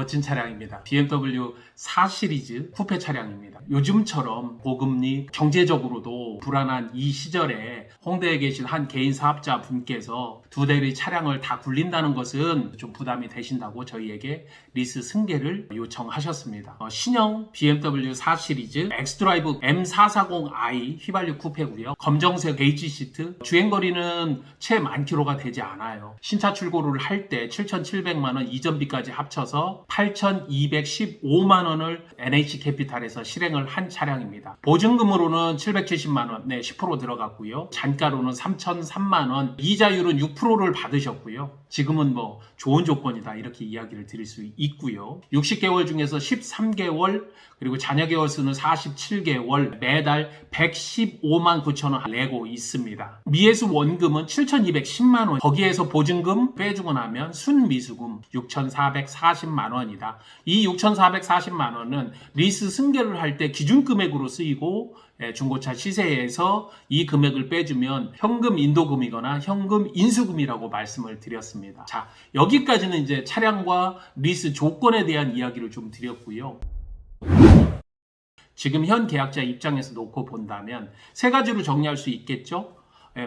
멋진 차량입니다. BMW 4 시리즈 쿠페 차량입니다. 요즘처럼 고금리, 경제적으로도 불안한 이 시절에 홍대에 계신 한 개인 사업자 분께서 두 대의 차량을 다 굴린다는 것은 좀 부담이 되신다고 저희에게 리스 승계를 요청하셨습니다. 신형 BMW 4 시리즈 엑스드라이브 M440i 휘발유 쿠페고요. 검정색 베이지 시트, 주행거리는 채 10,000km가 되지 않아요. 신차 출고를 할 때 7,700만원 이전비까지 합쳐서 8,215만원을 NH캐피탈에서 실행을 한 차량입니다. 보증금으로는 770만원, 네, 10% 들어갔고요. 잔가로는 3,003만원, 이자율은 6%를 받으셨고요. 지금은 뭐 좋은 조건이다 이렇게 이야기를 드릴 수 있고요. 60개월 중에서 13개월 그리고 잔여 개월 수는 47개월 매달 115만 9천원 내고 있습니다. 미해수 원금은 7,210만원, 거기에서 보증금 빼주고 나면 순미수금 6,440만원이다. 이 6,440만원은 리스 승계를 할 때 기준금액으로 쓰이고 중고차 시세에서 이 금액을 빼주면 현금 인도금이거나 현금 인수금이라고 말씀을 드렸습니다. 자, 여기까지는 이제 차량과 리스 조건에 대한 이야기를 좀 드렸고요. 지금 현 계약자 입장에서 놓고 본다면 세 가지로 정리할 수 있겠죠.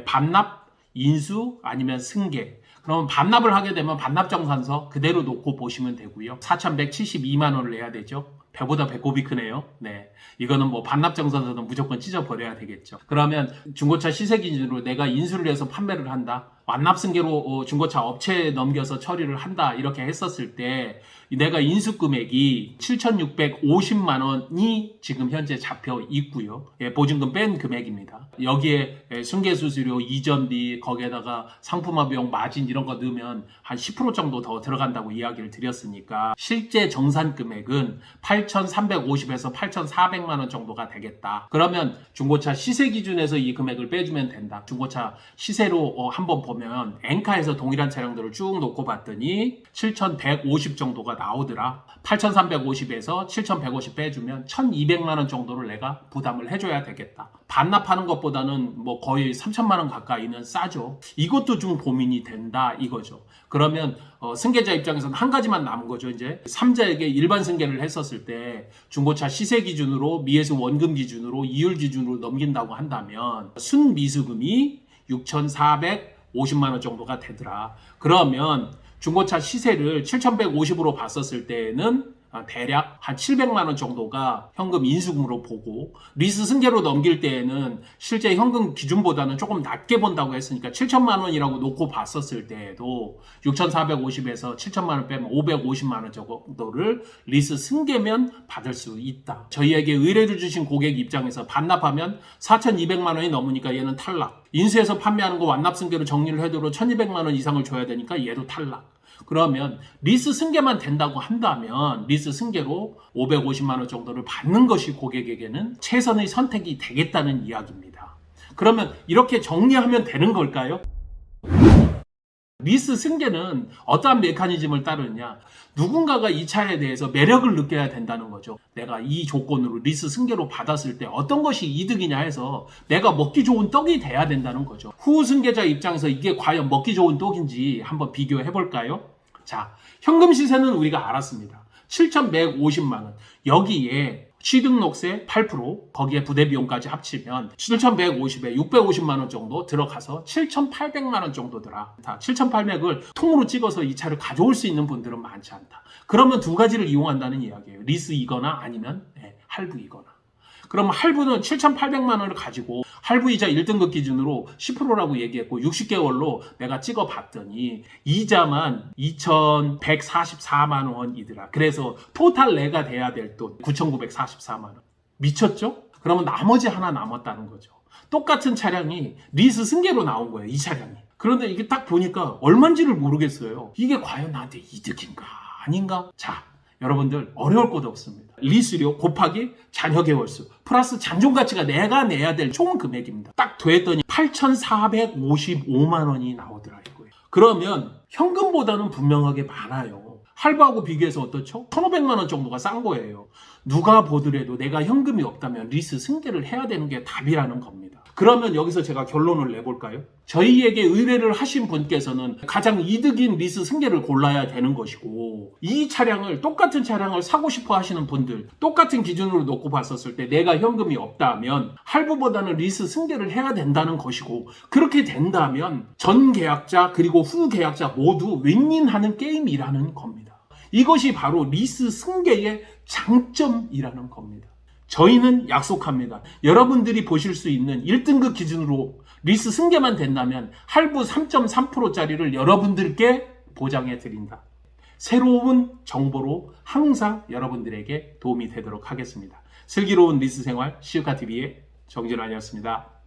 반납, 인수, 아니면 승계. 그러면 반납을 하게 되면 반납정산서 그대로 놓고 보시면 되고요. 4,172만원을 내야 되죠. 배보다 배꼽이 크네요. 네, 이거는 뭐 반납정산서는 무조건 찢어버려야 되겠죠. 그러면 중고차 시세 기준으로 내가 인수를 해서 판매를 한다, 완납승계로 중고차 업체에 넘겨서 처리를 한다 이렇게 했었을 때 내가 인수금액이 7,650만원이 지금 현재 잡혀 있고요. 보증금 뺀 금액입니다. 여기에 승계수수료, 이전비, 거기에다가 상품화 비용, 마진 이런 거 넣으면 한 10% 정도 더 들어간다고 이야기를 드렸으니까 실제 정산 금액은 8,350에서 8,400만원 정도가 되겠다. 그러면 중고차 시세 기준에서 이 금액을 빼주면 된다. 중고차 시세로 한번 보면 엔카에서 동일한 차량들을 쭉 놓고 봤더니 7,150 정도가 나오더라. 8,350에서 7,150 빼주면 1,200만원 정도를 내가 부담을 해줘야 되겠다. 반납하는 것보다는 뭐 거의 3,000만원 가까이는 싸죠. 이것도 좀 고민이 된다 이거죠. 그러면 승계자 입장에서는 한 가지만 남은 거죠. 이제 3자에게 일반 승계를 했었을 때 중고차 시세 기준으로, 미해수 원금 기준으로, 이율 기준으로 넘긴다고 한다면 순미수금이 6,450만원 정도가 되더라. 그러면 중고차 시세를 7,150으로 봤었을 때는 대략 한 700만원 정도가 현금 인수금으로 보고, 리스 승계로 넘길 때에는 실제 현금 기준보다는 조금 낮게 본다고 했으니까 7,000만원이라고 놓고 봤었을 때에도 6,450에서 7,000만원 빼면 550만원 정도를 리스 승계면 받을 수 있다. 저희에게 의뢰를 주신 고객 입장에서 반납하면 4,200만원이 넘으니까 얘는 탈락. 인수해서 판매하는 거 완납승계로 정리를 해도 1,200만원 이상을 줘야 되니까 얘도 탈락. 그러면 리스 승계만 된다고 한다면 리스 승계로 550만원 정도를 받는 것이 고객에게는 최선의 선택이 되겠다는 이야기입니다. 그러면 이렇게 정리하면 되는 걸까요? 리스 승계는 어떠한 메커니즘을 따르느냐, 누군가가 이 차에 대해서 매력을 느껴야 된다는 거죠. 내가 이 조건으로 리스 승계로 받았을 때 어떤 것이 이득이냐 해서 내가 먹기 좋은 떡이 돼야 된다는 거죠. 후 승계자 입장에서 이게 과연 먹기 좋은 떡인지 한번 비교해 볼까요? 자, 현금 시세는 우리가 알았습니다. 7,150만원. 여기에 취등록세 8%, 거기에 부대비용까지 합치면 7,150에 650만원 정도 들어가서 7,800만원 정도더라. 7,800을 통으로 찍어서 이 차를 가져올 수 있는 분들은 많지 않다. 그러면 두 가지를 이용한다는 이야기예요. 리스이거나 아니면 할부이거나. 그럼 할부는 7,800만원을 가지고 할부이자 1등급 기준으로 10%라고 얘기했고 60개월로 내가 찍어봤더니 이자만 2,144만원이더라. 그래서 토탈 내가 돼야 될 돈 9,944만원. 미쳤죠? 그러면 나머지 하나 남았다는 거죠. 똑같은 차량이 리스 승계로 나온 거예요. 이 차량이. 그런데 이게 딱 보니까 얼마인지를 모르겠어요. 이게 과연 나한테 이득인가 아닌가? 자, 여러분들 어려울 것도 없습니다. 리스료 곱하기 잔여 개월수 플러스 잔존가치가 내가 내야 될 총 금액입니다. 딱 더했더니 8,455만원이 나오더라 이거예요. 그러면 현금보다는 분명하게 많아요. 할부하고 비교해서 어떻죠? 1,500만원 정도가 싼 거예요. 누가 보더라도 내가 현금이 없다면 리스 승계를 해야 되는 게 답이라는 겁니다. 그러면 여기서 제가 결론을 내볼까요? 저희에게 의뢰를 하신 분께서는 가장 이득인 리스 승계를 골라야 되는 것이고, 이 차량을 똑같은 차량을 사고 싶어 하시는 분들, 똑같은 기준으로 놓고 봤었을 때 내가 현금이 없다면 할부보다는 리스 승계를 해야 된다는 것이고, 그렇게 된다면 전 계약자 그리고 후 계약자 모두 윈윈하는 게임이라는 겁니다. 이것이 바로 리스 승계의 장점이라는 겁니다. 저희는 약속합니다. 여러분들이 보실 수 있는 1등급 기준으로 리스 승계만 된다면 할부 3.3%짜리를 여러분들께 보장해 드린다. 새로운 정보로 항상 여러분들에게 도움이 되도록 하겠습니다. 슬기로운 리스 생활 시우카TV의 정진환이었습니다.